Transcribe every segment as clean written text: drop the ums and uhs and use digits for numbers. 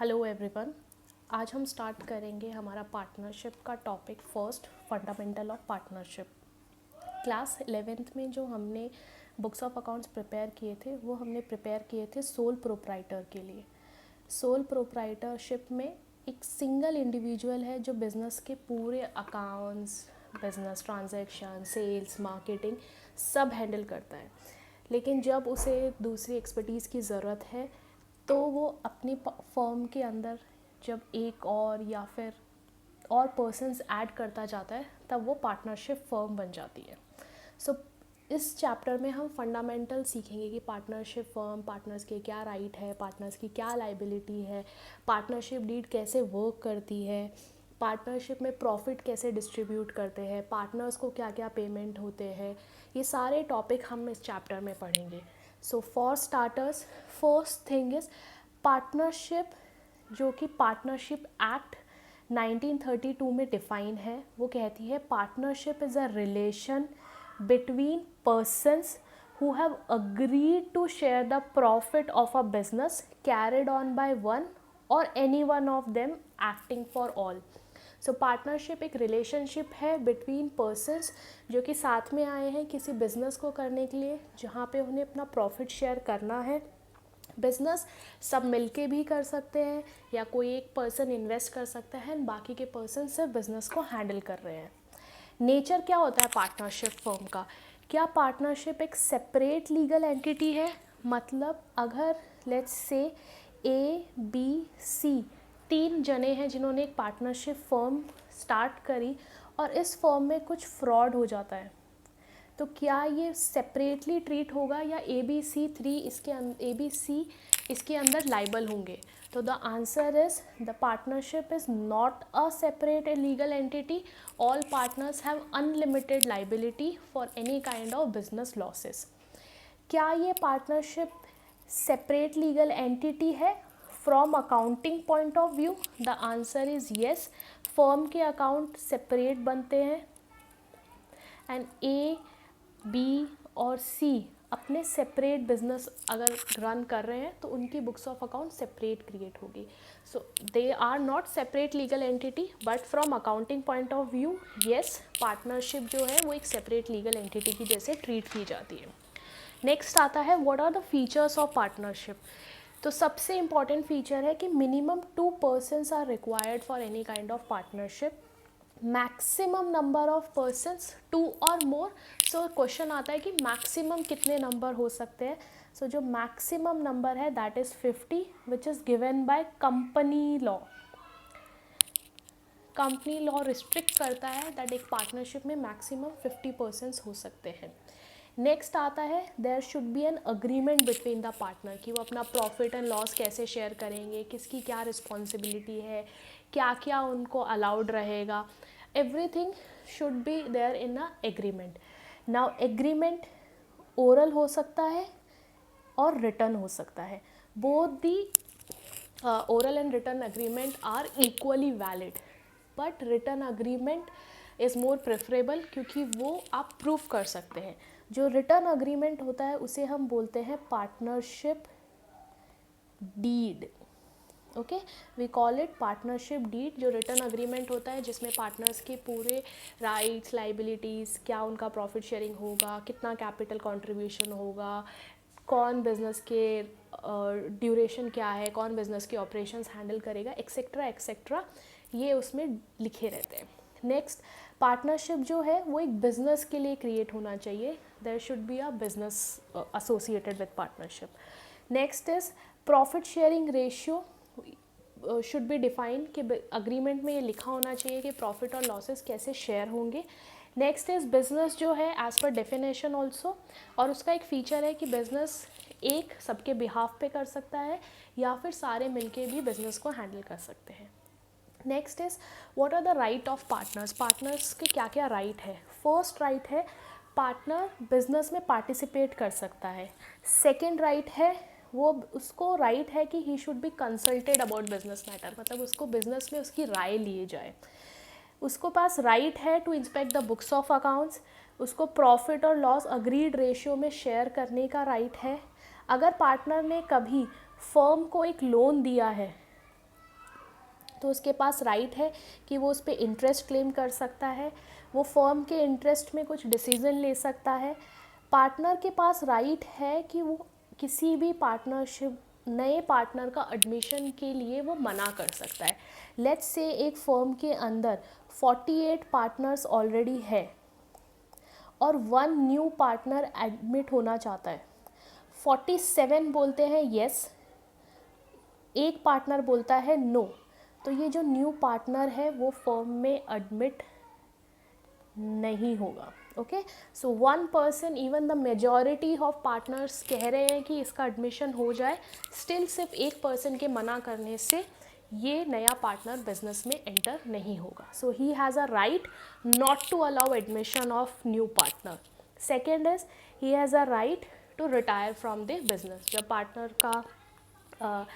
Hello everyone. आज हम start करेंगे हमारा पार्टनरशिप का topic first, fundamental of partnership. Class 11th में जो हमने बुक्स ऑफ अकाउंट्स प्रिपेयर किए थे वो हमने प्रिपेयर किए थे सोल प्रोप्राइटर के लिए। सोल प्रोप्राइटरशिप में एक सिंगल इंडिविजुअल है जो बिज़नेस के पूरे accounts, business transaction, sales, marketing सब हैंडल करता है। लेकिन जब उसे दूसरी एक्सपर्टीज़ की ज़रूरत है तो वो अपनी फर्म के अंदर जब एक और या फिर और पर्सन्स ऐड करता जाता है तब वो पार्टनरशिप फर्म बन जाती है। सो इस चैप्टर में हम फंडामेंटल सीखेंगे कि पार्टनरशिप फर्म, पार्टनर्स के क्या राइट है, पार्टनर्स की क्या लाइबिलिटी है, पार्टनरशिप डीड कैसे वर्क करती है, पार्टनरशिप में प्रॉफिट कैसे डिस्ट्रीब्यूट करते हैं, पार्टनर्स को क्या क्या पेमेंट होते हैं। ये सारे टॉपिक हम इस चैप्टर में पढ़ेंगे। So for starters, first thing is partnership, जो कि पार्टनरशिप एक्ट 1932 में डिफाइन है। वो कहती है partnership is a relation between persons who have agreed to share the profit of a business carried on by one or any one of them acting for all. So partnership एक relationship है between persons जो कि साथ में आए हैं किसी business को करने के लिए, जहाँ पे उन्हें अपना प्रॉफिट शेयर करना है। बिजनेस सब मिलके भी कर सकते हैं या कोई एक पर्सन इन्वेस्ट कर सकता है, बाकी के पर्सन सिर्फ बिजनेस को हैंडल कर रहे हैं। नेचर क्या होता है पार्टनरशिप फर्म का? क्या पार्टनरशिप एक सेपरेट लीगल एंटिटी है? मतलब अगर let's say A B C 3 जने हैं जिन्होंने एक पार्टनरशिप फर्म स्टार्ट करी और इस फर्म में कुछ फ्रॉड हो जाता है, तो क्या ये सेपरेटली ट्रीट होगा या ए बी सी इसके अंदर लाइबल होंगे? तो the answer is the partnership is not a separate legal entity. All partners have unlimited liability for any kind of business losses. क्या ये पार्टनरशिप सेपरेट लीगल एंटिटी है from accounting point of view? The answer is yes. Firm के account separate बनते हैं and A B और सी अपने separate business अगर run कर रहे हैं तो उनकी books of account separate create होगी। So they are not separate legal entity but from accounting point of view yes, partnership जो है वो एक सेपरेट लीगल एंटिटी की जैसे ट्रीट की जाती है। नेक्स्ट आता है what are the features of partnership. तो सबसे इम्पॉर्टेंट फीचर है कि minimum 2 persons are required for any kind of partnership. Maximum number of persons 2 और मोर। सो क्वेश्चन आता है कि मैक्सिमम कितने नंबर हो सकते हैं। सो जो मैक्सिमम नंबर है that is 50 which is given by company law. Company law restrict करता है दैट एक पार्टनरशिप में मैक्सिमम 50 पर्सन्स हो सकते हैं। नेक्स्ट आता है there should be an agreement between the partner कि वो अपना प्रॉफिट एंड लॉस कैसे शेयर करेंगे, किसकी क्या रिस्पॉन्सिबिलिटी है, क्या क्या उनको अलाउड रहेगा। Everything should be there in a agreement. Now agreement oral हो सकता है और रिटर्न हो सकता है। Both the oral and written agreement are equally valid, but written agreement is more preferable क्योंकि वो आप प्रूफ कर सकते हैं। जो रिटर्न अग्रीमेंट होता है उसे हम बोलते हैं partnership deed. Okay, we call it partnership deed. जो रिटर्न अग्रीमेंट होता है जिसमें पार्टनर्स के पूरे राइट्स, लाइबिलिटीज़, क्या उनका प्रॉफिट शेयरिंग होगा, कितना कैपिटल कंट्रीब्यूशन होगा, कौन बिजनेस के ड्यूरेशन क्या है, कौन बिजनेस के ऑपरेशंस हैंडल करेगा, एक्सेट्रा एक्सेट्रा, ये उसमें लिखे रहते हैं। नेक्स्ट, पार्टनरशिप जो है वो एक बिजनेस के लिए क्रिएट होना चाहिए। There should be a business associated with partnership. Next is profit sharing ratio should be define कि अग्रीमेंट में ये लिखा होना चाहिए कि प्रॉफिट और लॉसेस कैसे शेयर होंगे। नेक्स्ट इज बिजनेस जो है एज पर डेफिनेशन ऑल्सो, और उसका एक फीचर है कि बिजनेस एक सबके बिहाफ पे कर सकता है या फिर सारे मिलके भी बिजनेस को हैंडल कर सकते हैं। Next is what are the right of partners. Partners के क्या क्या राइट है? फर्स्ट राइट है पार्टनर बिजनेस में पार्टिसिपेट कर सकता है। सेकेंड राइट है वो उसको राइट है कि he should be consulted about business matter, मतलब उसको बिजनेस में उसकी राय लिए जाए। उसको पास राइट है to inspect the books of accounts. उसको प्रॉफिट और लॉस अग्रीड रेशियो में शेयर करने का राइट है। अगर पार्टनर ने कभी फर्म को एक लोन दिया है तो उसके पास राइट है कि वो उस पर इंटरेस्ट क्लेम कर सकता है, वो फर्म के इंटरेस्ट में कुछ डिसीज़न ले सकता है। पार्टनर के पास राइट है कि वो किसी भी पार्टनरशिप नए पार्टनर का एडमिशन के लिए वो मना कर सकता है। लेट्स से एक फर्म के अंदर 48 पार्टनर्स ऑलरेडी है और 1 न्यू पार्टनर एडमिट होना चाहता है। 47 बोलते हैं येस, एक पार्टनर बोलता है नो, तो ये जो न्यू पार्टनर है वो फर्म में एडमिट नहीं होगा। Okay, so 1 person, even the majority of partners कह रहे हैं कि इसका एडमिशन हो जाए, स्टिल सिर्फ एक पर्सन के मना करने से ये नया पार्टनर बिजनेस में एंटर नहीं होगा। So he has a right not to allow admission of new partner. Second is he has a right to retire from the business. जब पार्टनर का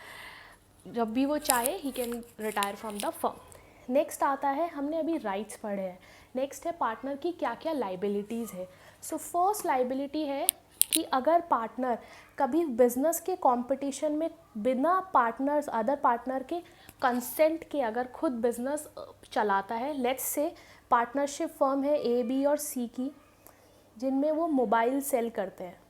जब भी वो चाहे he can retire from the firm. Next आता है, हमने अभी राइट्स पढ़े हैं, नेक्स्ट है पार्टनर की क्या क्या लाइबिलिटीज़ है। सो फर्स्ट लाइबिलिटी है कि अगर पार्टनर कभी बिजनेस के कंपटीशन में बिना पार्टनर्स अदर पार्टनर के कंसेंट के अगर खुद बिजनेस चलाता है, लेट्स से पार्टनरशिप फर्म है ए बी और सी की, जिनमें वो मोबाइल सेल करते हैं।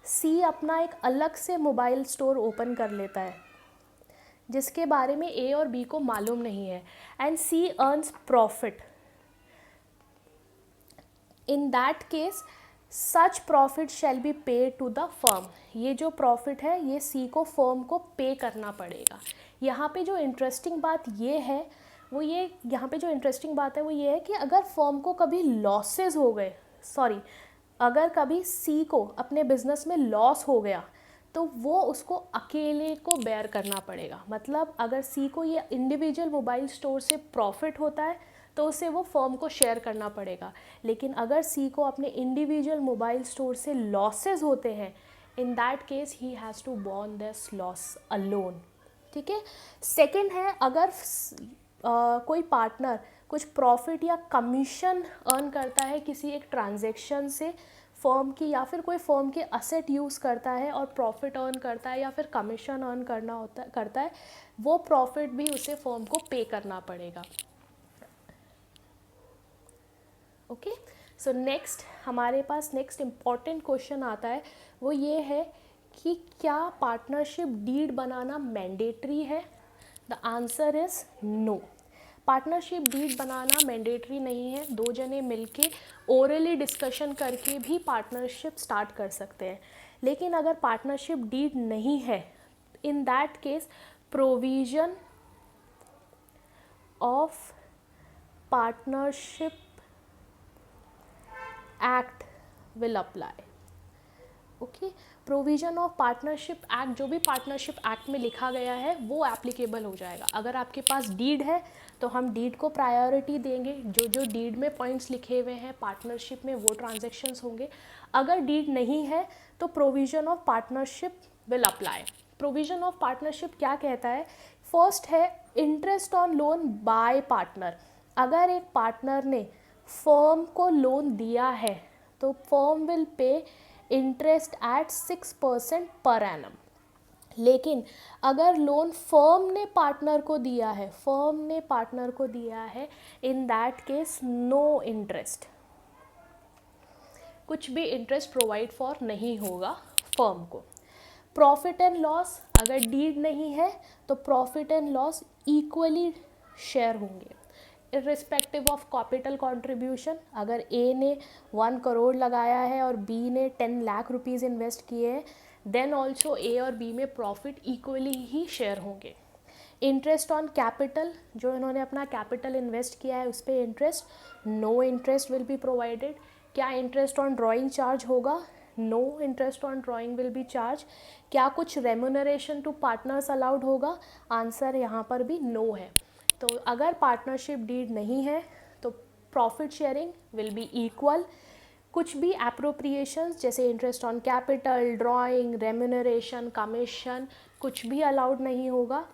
सी अपना एक अलग से मोबाइल स्टोर ओपन कर लेता है जिसके बारे में ए और बी को मालूम नहीं है, and C earns profit. In that case such profit shall be pay to the firm. ये जो प्रॉफिट है ये सी को फर्म को पे करना पड़ेगा। यहाँ पे जो इंटरेस्टिंग बात ये है वो ये यहाँ पे जो इंटरेस्टिंग बात है वो ये है कि अगर फर्म को कभी लॉसेस हो गए, अगर कभी सी को अपने बिजनेस में लॉस हो गया तो वो उसको अकेले को बेयर करना पड़ेगा। मतलब अगर सी को ये इंडिविजुअल मोबाइल स्टोर से प्रॉफिट होता है तो उसे वो फर्म को शेयर करना पड़ेगा, लेकिन अगर सी को अपने इंडिविजुअल मोबाइल स्टोर से लॉसेस होते हैं, in that case he has to borne this loss alone. ठीक है। सेकेंड है, अगर कोई पार्टनर कुछ प्रॉफिट या कमीशन अर्न करता है किसी एक ट्रांजैक्शन से फर्म की, या फिर कोई फर्म के असेट यूज़ करता है और प्रॉफिट अर्न करता है या फिर कमीशन अर्न करता है, वो प्रॉफिट भी उसे फर्म को पे करना पड़ेगा। ओके, सो नेक्स्ट हमारे पास नेक्स्ट इम्पॉर्टेंट क्वेश्चन आता है, वो ये है कि क्या पार्टनरशिप डीड बनाना मैंडेटरी है। The answer is no. Partnership deed बनाना मैंडेटरी नहीं है। दो जने मिलके ओरली डिस्कशन करके भी पार्टनरशिप स्टार्ट कर सकते हैं, लेकिन अगर पार्टनरशिप डीड नहीं है, in that case provision of partnership act will apply. Okay, provision of partnership act, जो भी पार्टनरशिप एक्ट में लिखा गया है वो एप्लीकेबल हो जाएगा। अगर आपके पास डीड है तो हम डीड को प्रायोरिटी देंगे, जो जो डीड में पॉइंट्स लिखे हुए हैं पार्टनरशिप में वो ट्रांजैक्शंस होंगे। अगर डीड नहीं है तो provision of partnership will apply. Provision of partnership क्या कहता है? फर्स्ट है interest on loan by partner. अगर एक पार्टनर ने फर्म को लोन दिया है तो firm will pay interest eight 6% per annum. लेकिन अगर लोन फर्म ने पार्टनर को दिया है, in that case no interest, कुछ भी इंटरेस्ट प्रोवाइड फॉर नहीं होगा फर्म को। प्रॉफिट एंड लॉस, अगर डीड नहीं है तो profit and loss equally share होंगे इर्रिस्पेक्टिव ऑफ कैपिटल कंट्रीब्यूशन। अगर ए ने 1 करोड़ लगाया है और बी ने 10 लाख रुपीज़ इन्वेस्ट किए हैं, देन ऑल्सो ए और बी में प्रॉफिट इक्वली ही शेयर होंगे। इंटरेस्ट ऑन कैपिटल, जो इन्होंने अपना कैपिटल इन्वेस्ट किया है उस पर interest, no interest will be provided. क्या इंटरेस्ट ऑन ड्राइंग चार्ज होगा? No interest on drawing will be charge. क्या कुछ रेम्यूनरेशन टू पार्टनर्स अलाउड होगा? आंसर यहाँ पर भी नो है। तो अगर पार्टनरशिप डीड नहीं है तो profit sharing will be equal. कुछ भी एप्रोप्रिएशंस जैसे interest on capital, drawing, remuneration, commission, कुछ भी अलाउड नहीं होगा।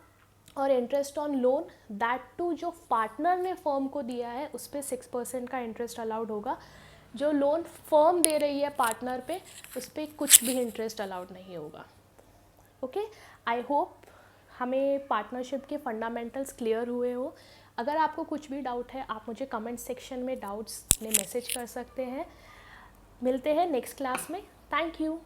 और interest on loan, that too जो पार्टनर ने फर्म को दिया है उस पर 6% का इंटरेस्ट अलाउड होगा। जो लोन फर्म दे रही है पार्टनर पे उस पर कुछ भी इंटरेस्ट अलाउड नहीं होगा। ओके, आई होप हमें पार्टनरशिप के फंडामेंटल्स क्लियर हुए हो। अगर आपको कुछ भी डाउट है आप मुझे कमेंट सेक्शन में डाउट्स में मैसेज कर सकते हैं। मिलते हैं नेक्स्ट क्लास में। Thank you.